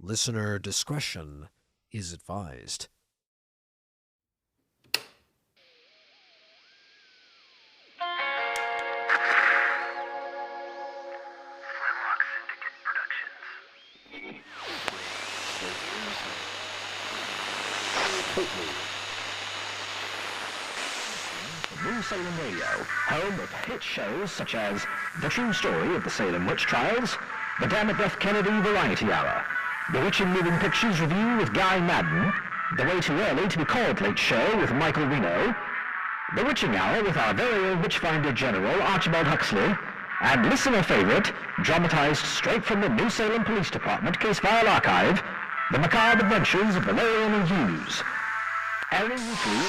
Listener discretion is advised. New Salem Radio, home of hit shows such as The True Story of the Salem Witch Trials, The Damn It Beth Kennedy Variety Hour, Bewitching Moving Pictures Review with Guy Madden, The Way Too Early to Be Called Late Show with Michael Reno, The Witching Hour with our very own Witchfinder General Archibald Huxley, and listener favorite, dramatized straight from the New Salem Police Department case file archive, The Macabre Adventures of Valerian and Hughes. Airing weekly.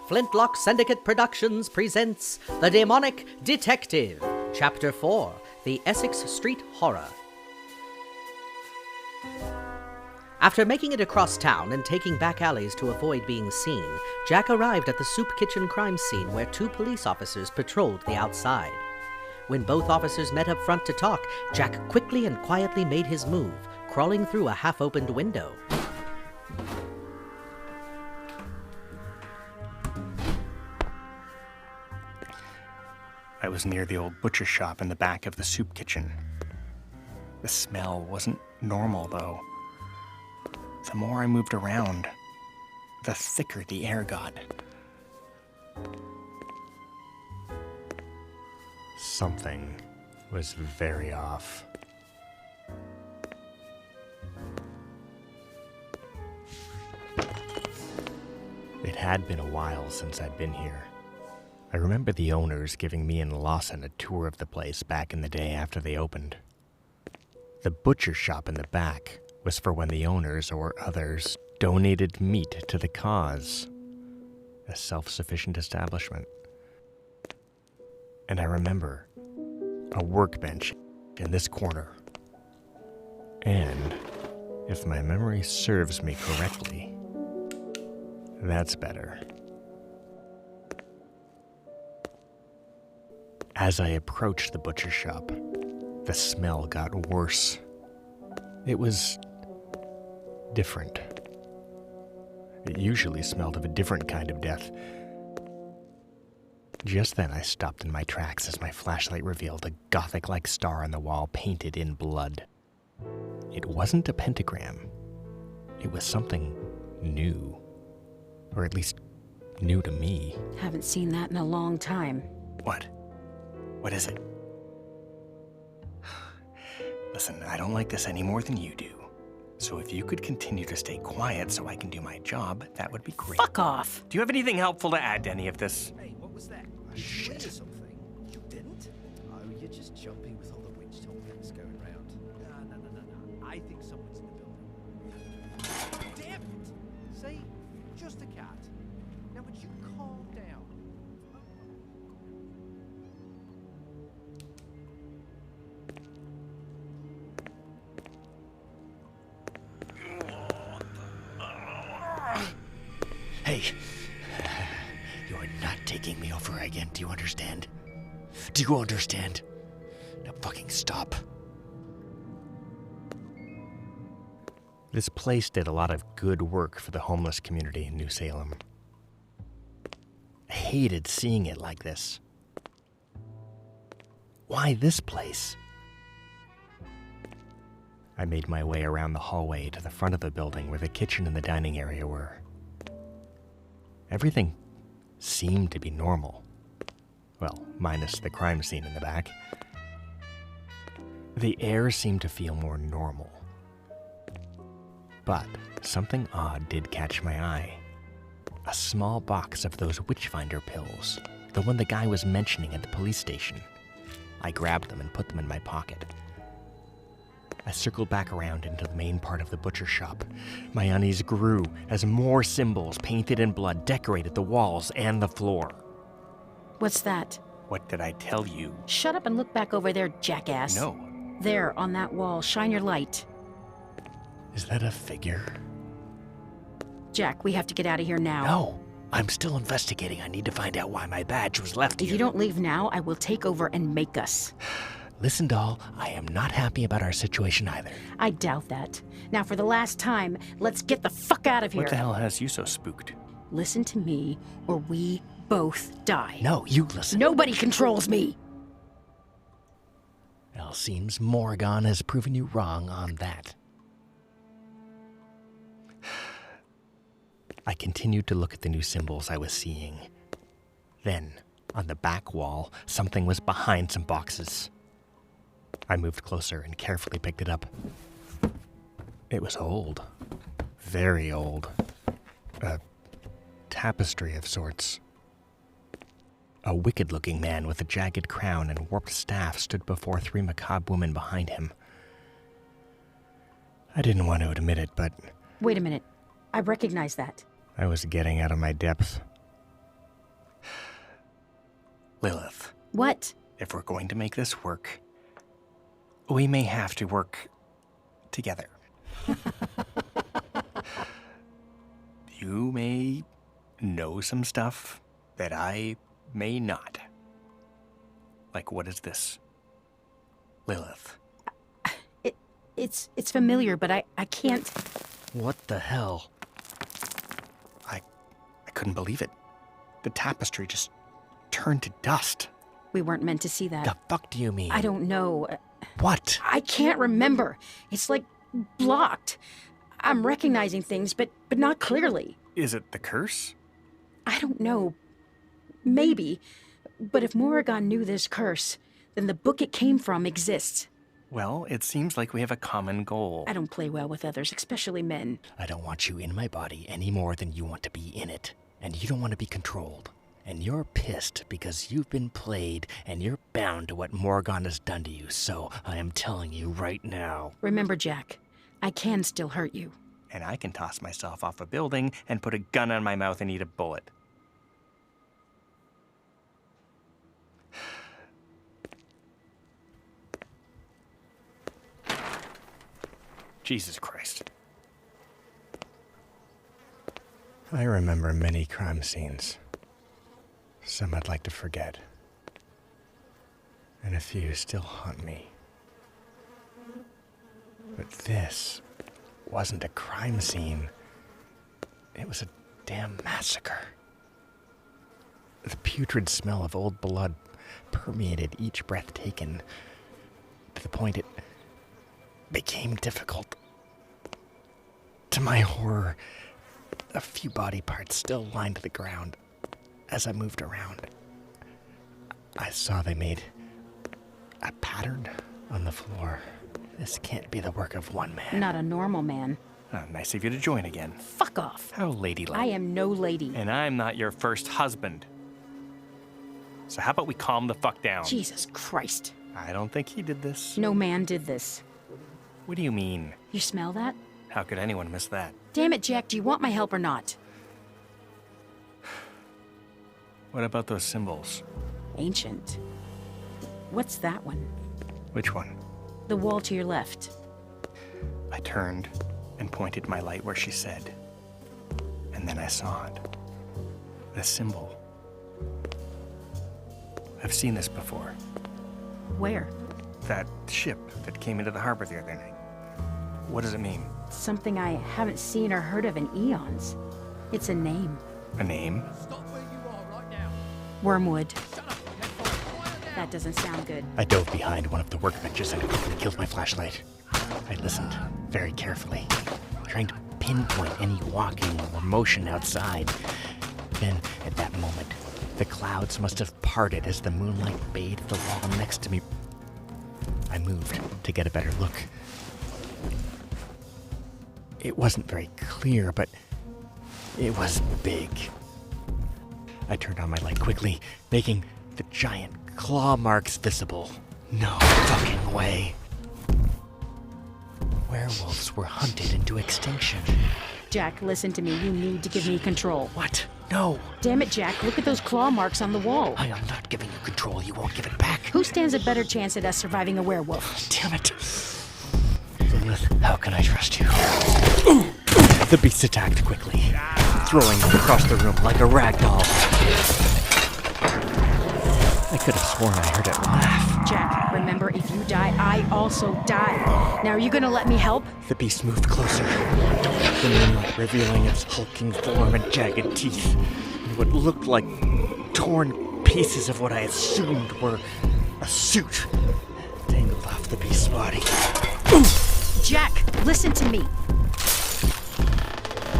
Flintlock Syndicate Productions presents The Demonic Detective, Chapter 4, The Essex Street Horror. After making it across town and taking back alleys to avoid being seen, Jack arrived at the soup kitchen crime scene where two police officers patrolled the outside. When both officers met up front to talk, Jack quickly and quietly made his move, crawling through a half-opened window. I was near the old butcher shop in the back of the soup kitchen. The smell wasn't normal, though. The more I moved around, the thicker the air got. Something was very off. It had been a while since I'd been here. I remember the owners giving me and Lawson a tour of the place back in the day after they opened. The butcher shop in the back was for when the owners or others donated meat to the cause, a self-sufficient establishment. And I remember a workbench in this corner. And, if my memory serves me correctly, that's better. As I approached the butcher shop, the smell got worse. It was different. It usually smelled of a different kind of death. Just then I stopped in my tracks as my flashlight revealed a Gothic-like star on the wall painted in blood. It wasn't a pentagram. It was something new. Or at least, new to me. Haven't seen that in a long time. What? What is it? Listen, I don't like this any more than you do. So if you could continue to stay quiet so I can do my job, that would be great. Fuck off! Do you have anything helpful to add to any of this? Hey, what was that? Shit. Something? You didn't? Oh, you're just jumping with all the witch talkings going round. No. I think someone's in the building. Damn it! See? Just a cat. Now would you calm down? Hey, you're not taking me over again, do you understand? Do you understand? Now fucking stop. This place did a lot of good work for the homeless community in New Salem. I hated seeing it like this. Why this place? I made my way around the hallway to the front of the building where the kitchen and the dining area were. Everything seemed to be normal. Well, minus the crime scene in the back. The air seemed to feel more normal. But something odd did catch my eye. A small box of those Witchfinder pills, the one the guy was mentioning at the police station. I grabbed them and put them in my pocket. I circled back around into the main part of the butcher shop. My unease grew as more symbols painted in blood decorated the walls and the floor. What's that? What did I tell you? Shut up and look back over there, jackass. No. There, on that wall. Shine your light. Is that a figure? Jack, we have to get out of here now. No, I'm still investigating. I need to find out why my badge was left If here. you don't leave now, I will take over and make us. Listen, doll, I am not happy about our situation either. I doubt that. Now, for the last time, let's get the fuck out of here. What the hell has you so spooked? Listen to me, or we both die. No, you listen. Nobody controls me! Well, seems Morrigan has proven you wrong on that. I continued to look at the new symbols I was seeing. Then, on the back wall, something was behind some boxes. I moved closer and carefully picked it up. It was old. Very old. A tapestry of sorts. A wicked-looking man with a jagged crown and warped staff stood before 3 macabre women behind him. I didn't want to admit it, but Wait a minute. I recognize that. I was getting out of my depth. Lilith, What? if we're going to make this work, we may have to work together. You may know some stuff that I may not. Like, what is this? Lilith. It's familiar, but I can't... What the hell? I couldn't believe it. The tapestry just turned to dust. We weren't meant to see that. The fuck do you mean? I don't know. What? I can't remember. It's like blocked. I'm recognizing things, but not clearly. Is it the curse? I don't know. Maybe. But if Morrigan knew this curse, then the book it came from exists. Well, it seems like we have a common goal. I don't play well with others, especially men. I don't want you in my body any more than you want to be in it. And you don't want to be controlled. And you're pissed because you've been played and you're bound to what Morrigan has done to you. So I am telling you right now. Remember, Jack, I can still hurt you. And I can toss myself off a building and put a gun on my mouth and eat a bullet. Jesus Christ. I remember many crime scenes. Some I'd like to forget. And a few still haunt me. But this wasn't a crime scene. It was a damn massacre. The putrid smell of old blood permeated each breath taken, to the point it became difficult. To my horror, a few body parts still lined the ground. As I moved around, I saw they made a pattern on the floor. This can't be the work of one man. Not a normal man. Oh, nice of you to join again. Fuck off. How ladylike. I am no lady. And I'm not your first husband. So how about we calm the fuck down? Jesus Christ. I don't think he did this. No man did this. What do you mean? You smell that? How could anyone miss that? Damn it, Jack, do you want my help or not? What about those symbols? Ancient. What's that one? Which one? The wall to your left. I turned and pointed my light where she said. And then I saw it. The symbol. I've seen this before. Where? That ship that came into the harbor the other night. What does it mean? Something I haven't seen or heard of in eons. It's a name. A name? Stop where you are right now. Wormwood. Shut up, you headphone. That doesn't sound good. I dove behind one of the workbenches and quickly killed my flashlight. I listened very carefully, trying to pinpoint any walking or motion outside. Then, at that moment, the clouds must have parted as the moonlight bathed the wall next to me. I moved to get a better look. It wasn't very clear, but it was big. I turned on my light quickly, making the giant claw marks visible. No fucking way. Werewolves were hunted into extinction. Jack, listen to me. You need to give me control. What? No. Damn it, Jack. Look at those claw marks on the wall. I am not giving you control. You won't give it back. Who stands a better chance at us surviving a werewolf? Damn it. The Lilith, how can I trust you? The beast attacked quickly, throwing me across the room like a rag doll. I could have sworn I heard it laugh. Jack, remember, if you die, I also die. Now, are you gonna let me help? The beast moved closer, the moonlight revealing its hulking form and jagged teeth, and what looked like torn pieces of what I assumed were a suit tangled off the beast's body. Jack, listen to me.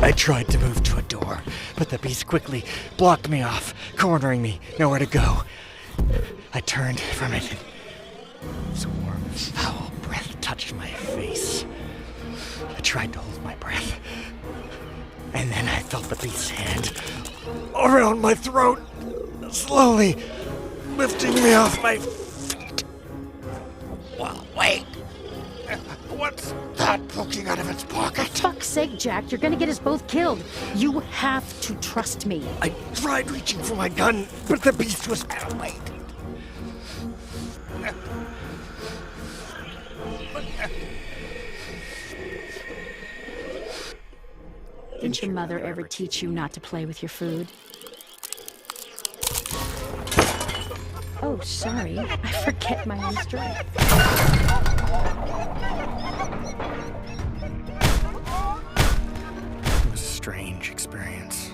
I tried to move to a door, but the beast quickly blocked me off, cornering me, nowhere to go. I turned from it. Its warm, foul breath touched my face. I tried to hold my breath. And then I felt the beast's hand around my throat, slowly lifting me off my feet. Well, wait. What's that poking out of its pocket? For fuck's sake, Jack, you're gonna get us both killed. You have to trust me. I tried reaching for my gun, but the beast was out of weight. Didn't your mother ever teach you not to play with your food? Oh, sorry. I forget my own strength. It was a strange experience.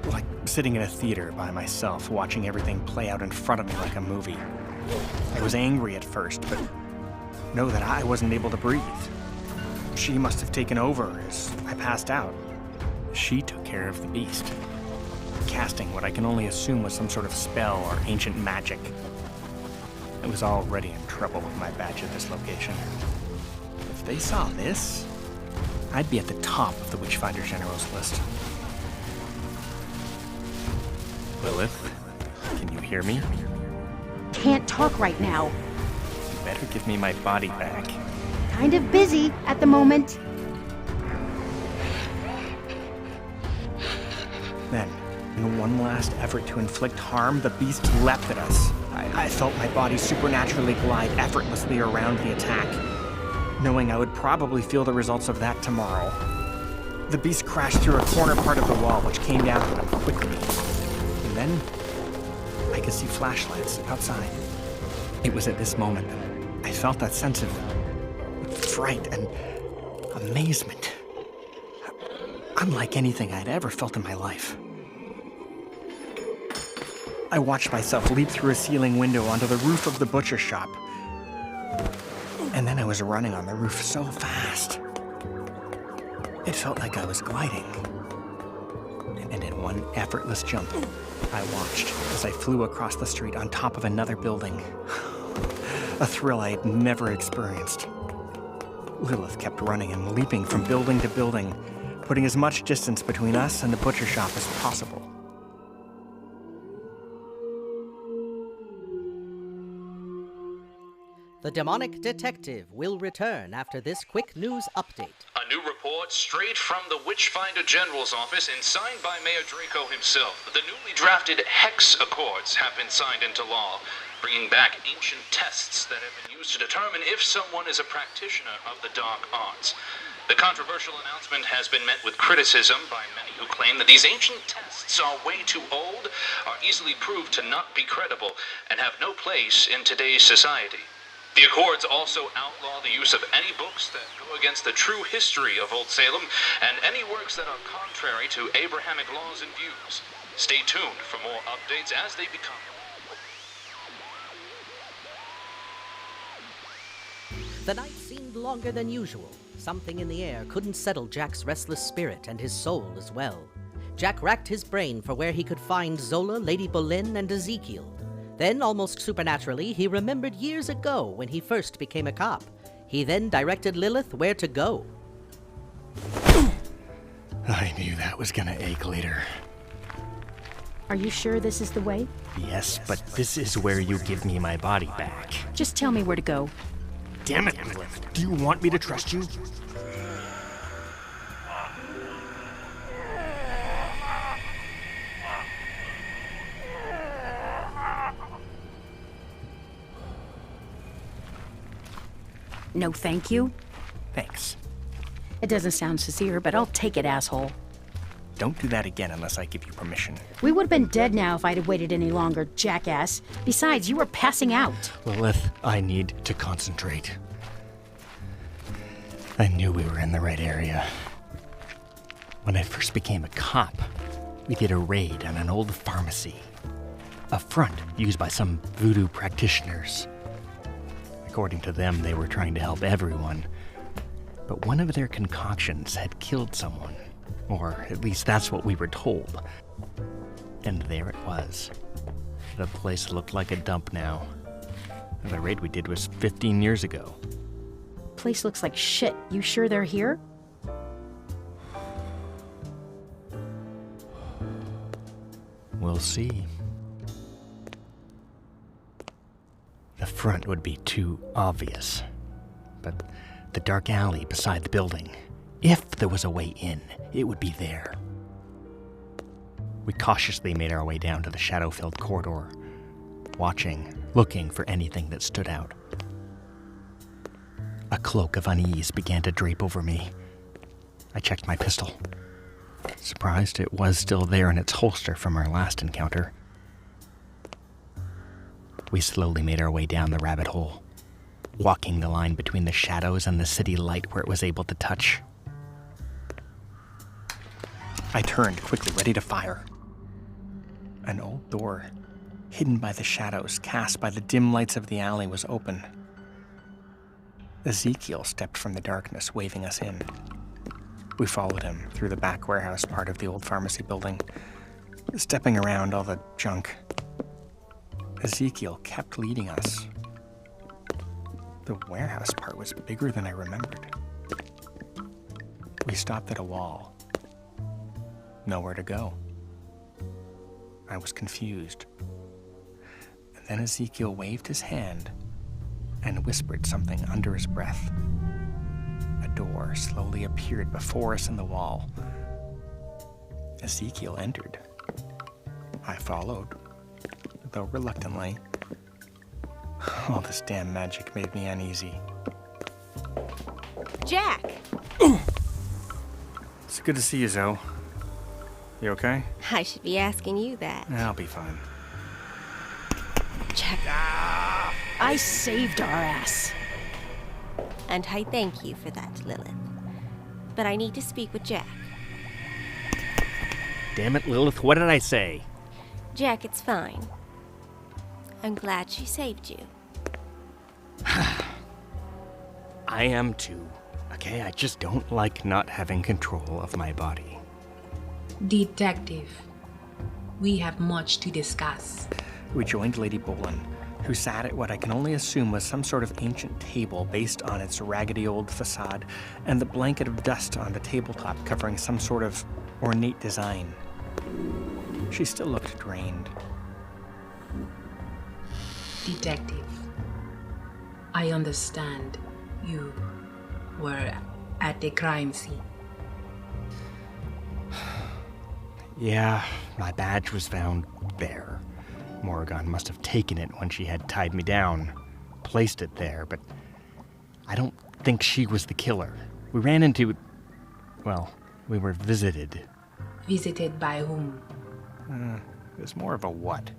Like sitting in a theater by myself, watching everything play out in front of me like a movie. I was angry at first, but know that I wasn't able to breathe. She must have taken over as I passed out. She took care of the beast, casting what I can only assume was some sort of spell or ancient magic. I was already in trouble with my badge at this location. If they saw this, I'd be at the top of the Witchfinder General's list. Lilith, can you hear me? Can't talk right now. You better give me my body back. Kind of busy at the moment. Then, in one last effort to inflict harm, the beast leapt at us. I felt my body supernaturally glide effortlessly around the attack, knowing I would probably feel the results of that tomorrow. The beast crashed through a corner part of the wall, which came down on him quickly. And then, I could see flashlights outside. It was at this moment that I felt that sense of fright and amazement. Unlike anything I'd ever felt in my life. I watched myself leap through a ceiling window onto the roof of the butcher shop. And then I was running on the roof so fast. It felt like I was gliding. And in one effortless jump, I watched as I flew across the street on top of another building. A thrill I had never experienced. Lilith kept running and leaping from building to building, putting as much distance between us and the butcher shop as possible. The demonic detective will return after this quick news update. A new report straight from the Witchfinder General's office and signed by Mayor Draco himself. The newly drafted Hex Accords have been signed into law, bringing back ancient tests that have been used to determine if someone is a practitioner of the dark arts. The controversial announcement has been met with criticism by many who claim that these ancient tests are way too old, are easily proved to not be credible, and have no place in today's society. The Accords also outlaw the use of any books that go against the true history of Old Salem, and any works that are contrary to Abrahamic laws and views. Stay tuned for more updates as they become. The night seemed longer than usual. Something in the air couldn't settle Jack's restless spirit and his soul as well. Jack racked his brain for where he could find Zola, Lady Boelyn, and Ezekiel. Then, almost supernaturally, he remembered years ago when he first became a cop. He then directed Lilith where to go. I knew that was gonna ache later. Are you sure this is the way? Yes, but this is where you give me my body back. Just tell me where to go. Damn it, Lilith. Do you want me to trust you? No, thank you. Thanks. It doesn't sound sincere, but I'll take it, asshole. Don't do that again unless I give you permission. We would have been dead now if I'd have waited any longer, jackass. Besides, you were passing out. Lilith, I need to concentrate. I knew we were in the right area. When I first became a cop, we did a raid on an old pharmacy. A front used by some voodoo practitioners. According to them, they were trying to help everyone. But one of their concoctions had killed someone. Or at least that's what we were told. And there it was. The place looked like a dump now. The raid we did was 15 years ago. Place looks like shit. You sure they're here? We'll see. The front would be too obvious. But the dark alley beside the building, if there was a way in, it would be there. We cautiously made our way down to the shadow-filled corridor, watching, looking for anything that stood out. A cloak of unease began to drape over me. I checked my pistol. Surprised it was still there in its holster from our last encounter. We slowly made our way down the rabbit hole, walking the line between the shadows and the city light where it was able to touch. I turned quickly, ready to fire. An old door, hidden by the shadows cast by the dim lights of the alley, was open. Ezekiel stepped from the darkness, waving us in. We followed him through the back warehouse part of the old pharmacy building, stepping around all the junk. Ezekiel kept leading us. The warehouse part was bigger than I remembered. We stopped at a wall. Nowhere to go. I was confused. And then Ezekiel waved his hand and whispered something under his breath. A door slowly appeared before us in the wall. Ezekiel entered. I followed, though reluctantly. All this damn magic made me uneasy. Jack! It's good to see you, Zoe. You okay? I should be asking you that. I'll be fine. Jack. I saved our ass. And I thank you for that, Lilith. But I need to speak with Jack. Damn it, Lilith, what did I say? Jack, it's fine. I'm glad she saved you. I am too. Okay, I just don't like not having control of my body. Detective, we have much to discuss. We joined Lady Boelyn, who sat at what I can only assume was some sort of ancient table based on its raggedy old facade and the blanket of dust on the tabletop covering some sort of ornate design. She still looked drained. Detective, I understand you were at the crime scene. Yeah, my badge was found there. Morrigan must have taken it when she had tied me down, placed it there, but I don't think she was the killer. We ran into... well, we were visited. Visited by whom? It was more of a what.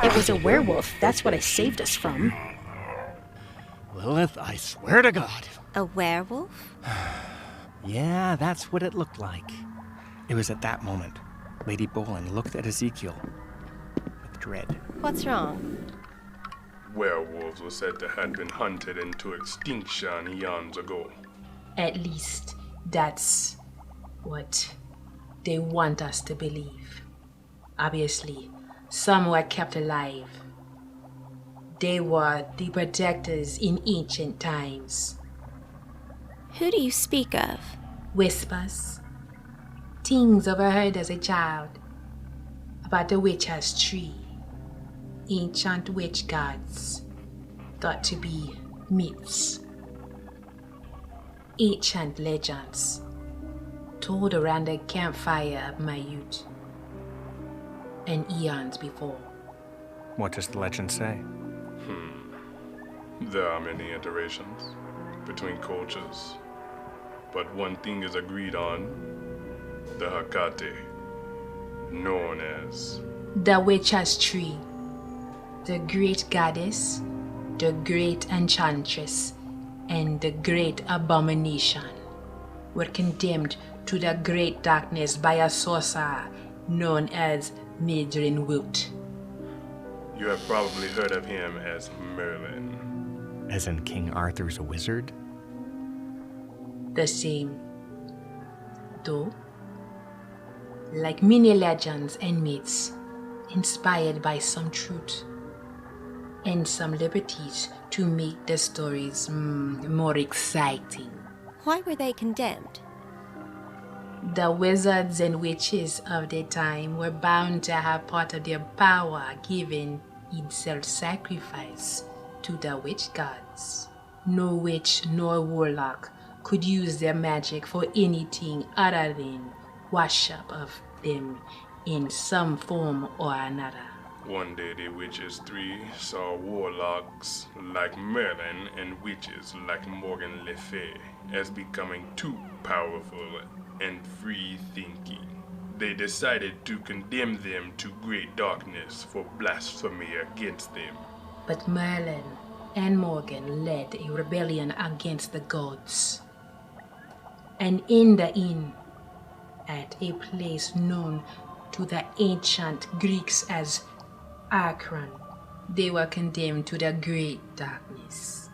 It was a werewolf. That's what it saved us from. Lilith, I swear to God. A werewolf? Yeah, that's what it looked like. It was at that moment Lady Boelyn looked at Ezekiel with dread. What's wrong? Werewolves were said to have been hunted into extinction eons ago. At least that's what they want us to believe. Obviously, some were kept alive. They were the protectors in ancient times. Who do you speak of? Whispers. Things overheard as a child about the witch's tree. Ancient witch gods thought to be myths. Ancient legends told around the campfire of my youth and eons before. What does the legend say? There are many iterations between cultures, but one thing is agreed on: the Hecate, known as The Witch's Tree, the great goddess, the great enchantress, and the great abomination, were condemned to the great darkness by a sorcerer known as Medrin Woot. You have probably heard of him as Merlin. As in King Arthur's a wizard? The same. Though, like many legends and myths, inspired by some truth and some liberties to make the stories more exciting. Why were they condemned? The wizards and witches of the time were bound to have part of their power given in self-sacrifice to the witch gods. No witch nor warlock could use their magic for anything other than worship of them in some form or another. One day the witches three saw warlocks like Merlin and witches like Morgan Le Fay as becoming too powerful and free-thinking. They decided to condemn them to great darkness for blasphemy against them. But Merlin and Morgan led a rebellion against the gods. And in the inn, at a place known to the ancient Greeks as Akron, they were condemned to the great darkness.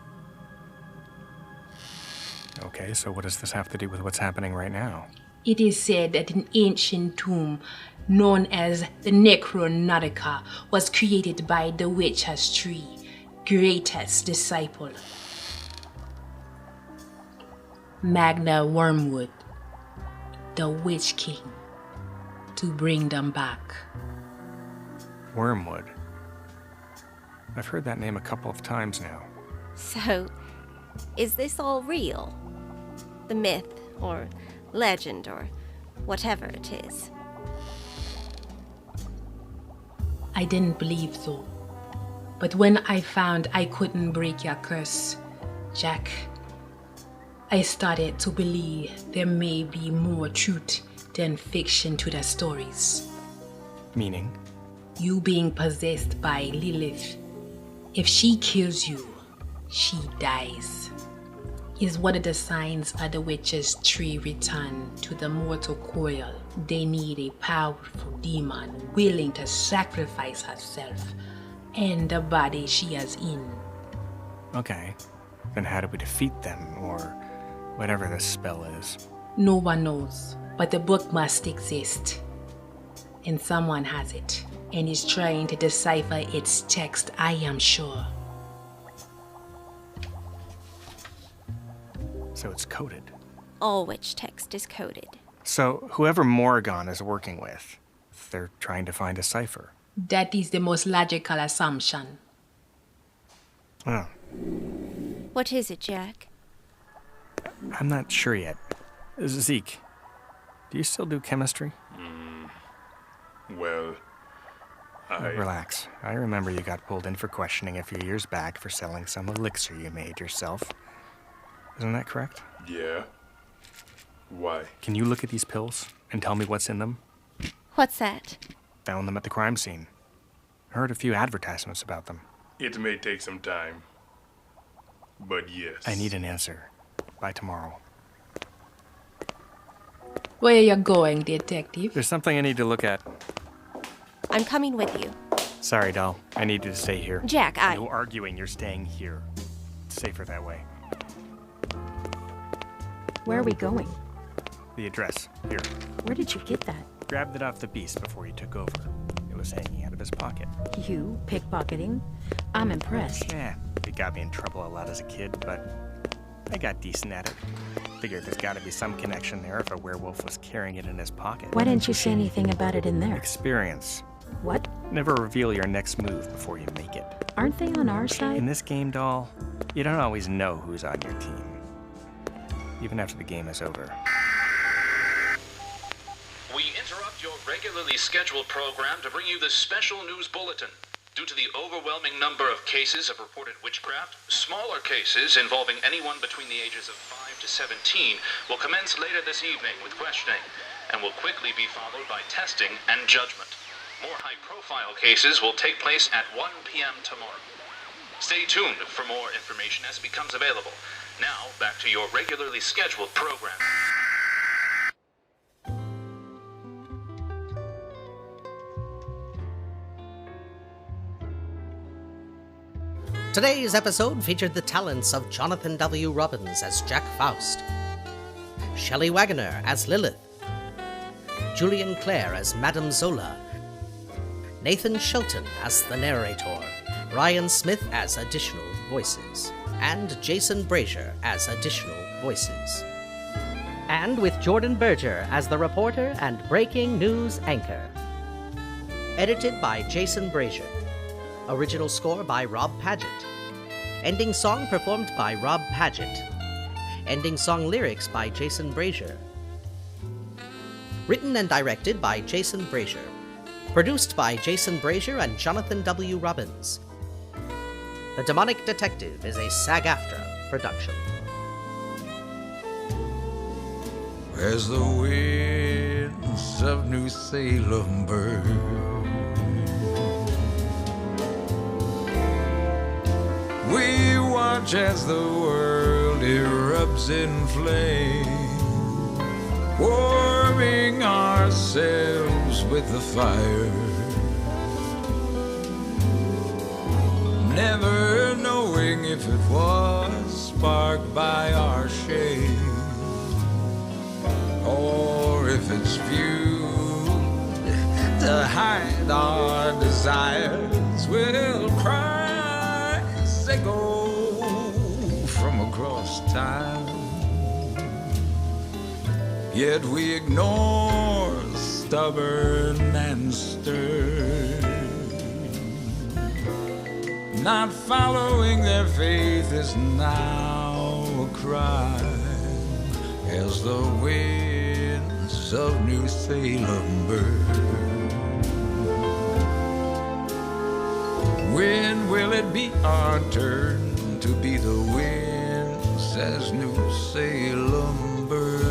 Okay, so what does this have to do with what's happening right now? It is said that an ancient tomb known as the Necronautica was created by the Witch's Tree, greatest disciple, Magna Wormwood, the Witch King, to bring them back. Wormwood? I've heard that name a couple of times now. So, is this all real? The myth, or legend, or whatever it is. I didn't believe so. But when I found I couldn't break your curse, Jack, I started to believe there may be more truth than fiction to the stories. Meaning? You being possessed by Lilith. If she kills you, she dies. Is one of the signs of the Witch's Tree return to the mortal coil. They need a powerful demon willing to sacrifice herself and the body she is in. Okay, then how do we defeat them, or whatever this spell is? No one knows, but the book must exist. And someone has it, and is trying to decipher its text, I am sure. So it's coded. All witch text is coded. So whoever Morrigan is working with, they're trying to find a cipher. That is the most logical assumption. Oh, What is it, Jack? I'm not sure yet. Zeke, do you still do chemistry? Well, Relax. I remember you got pulled in for questioning a few years back for selling some elixir you made yourself. Isn't that correct? Yeah. Why? Can you look at these pills and tell me what's in them? What's that? Found them at the crime scene. Heard a few advertisements about them. It may take some time, but yes. I need an answer. By tomorrow. Where are you going, detective? There's something I need to look at. I'm coming with you. Sorry, doll. I need you to stay here. Jack, No arguing. You're staying here. It's safer that way. Where are we going? The address. Here. Where did you get that? Grabbed it off the beast before he took over. It was hanging out of his pocket. You pickpocketing? I'm impressed. Yeah, it got me in trouble a lot as a kid, but I got decent at it. Figured there's got to be some connection there if a werewolf was carrying it in his pocket. Why didn't you say anything about it in there? Experience. What? Never reveal your next move before you make it. Aren't they on our side? In this game, doll, you don't always know who's on your team. Even after the game is over. We interrupt your regularly scheduled program to bring you this special news bulletin. Due to the overwhelming number of cases of reported witchcraft, smaller cases involving anyone between the ages of 5 to 17 will commence later this evening with questioning, and will quickly be followed by testing and judgment. More high-profile cases will take place at 1 p.m. tomorrow. Stay tuned for more information as it becomes available. Now, back to your regularly scheduled program. Today's episode featured the talents of Jonathan W. Robbins as Jack Faust, Shelley Waggener as Lilith, Julian Clare as Madame Zola, Nathan Shelton as the narrator, Ryan Smith as additional voices, and Jason Brasier as additional voices. And with Jordan Berger as the reporter and breaking news anchor. Edited by Jason Brasier. Original score by Robb Padgett. Ending song performed by Robb Padgett. Ending song lyrics by Jason Brasier. Written and directed by Jason Brasier. Produced by Jason Brasier and Jonathan W. Robbins. The Demonic Detective is a SAG-AFTRA production. As the winds of New Salem burn, we watch as the world erupts in flame, warming ourselves with the fire, never knowing if it was sparked by our shame, or if it's fueled to hide our desires. Will cries echo from across time, yet we ignore stubborn and stern. Not following their faith is now a crime, as the winds of New Salem burn. When will it be our turn to be the winds as New Salem burn?